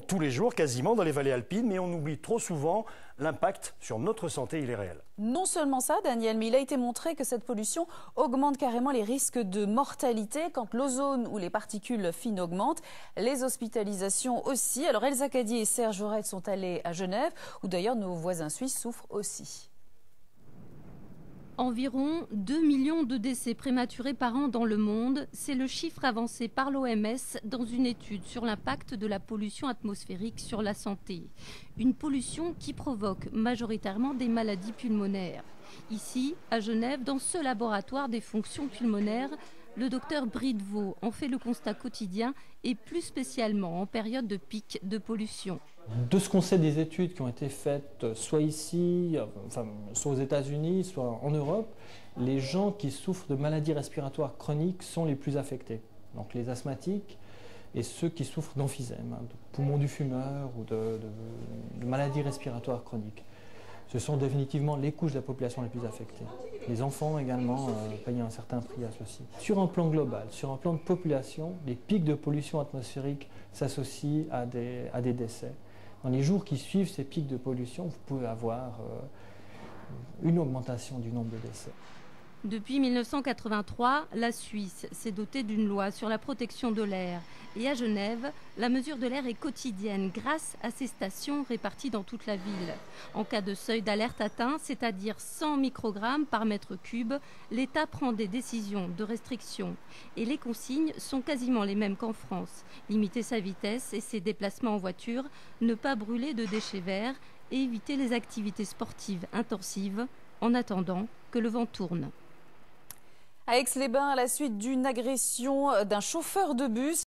Tous les jours, quasiment, dans les vallées alpines, mais on oublie trop souvent l'impact sur notre santé, il est réel. Non seulement ça, Daniel, mais il a été montré que cette pollution augmente carrément les risques de mortalité. Quand l'ozone ou les particules fines augmentent, les hospitalisations aussi. Alors Elsa Cadier et Serge Aurette sont allés à Genève, où d'ailleurs nos voisins suisses souffrent aussi. Environ 2 millions de décès prématurés par an dans le monde, c'est le chiffre avancé par l'OMS dans une étude sur l'impact de la pollution atmosphérique sur la santé. Une pollution qui provoque majoritairement des maladies pulmonaires. Ici, à Genève, dans ce laboratoire des fonctions pulmonaires, le docteur Bridevaux en fait le constat quotidien et plus spécialement en période de pic de pollution. De ce qu'on sait des études qui ont été faites soit ici, soit aux États-Unis, soit en Europe, les gens qui souffrent de maladies respiratoires chroniques sont les plus affectés. Donc les asthmatiques et ceux qui souffrent d'emphysème, de poumons du fumeur ou de maladies respiratoires chroniques. Ce sont définitivement les couches de la population les plus affectées. Les enfants également payent un certain prix à ceci. Sur un plan global, sur un plan de population, les pics de pollution atmosphérique s'associent à des décès. Dans les jours qui suivent ces pics de pollution, vous pouvez avoir une augmentation du nombre de décès. Depuis 1983, la Suisse s'est dotée d'une loi sur la protection de l'air. Et à Genève, la mesure de l'air est quotidienne grâce à ces stations réparties dans toute la ville. En cas de seuil d'alerte atteint, c'est-à-dire 100 microgrammes par mètre cube, l'État prend des décisions de restriction. Et les consignes sont quasiment les mêmes qu'en France. Limiter sa vitesse et ses déplacements en voiture, ne pas brûler de déchets verts et éviter les activités sportives intensives en attendant que le vent tourne. À Aix-les-Bains, à la suite d'une agression d'un chauffeur de bus,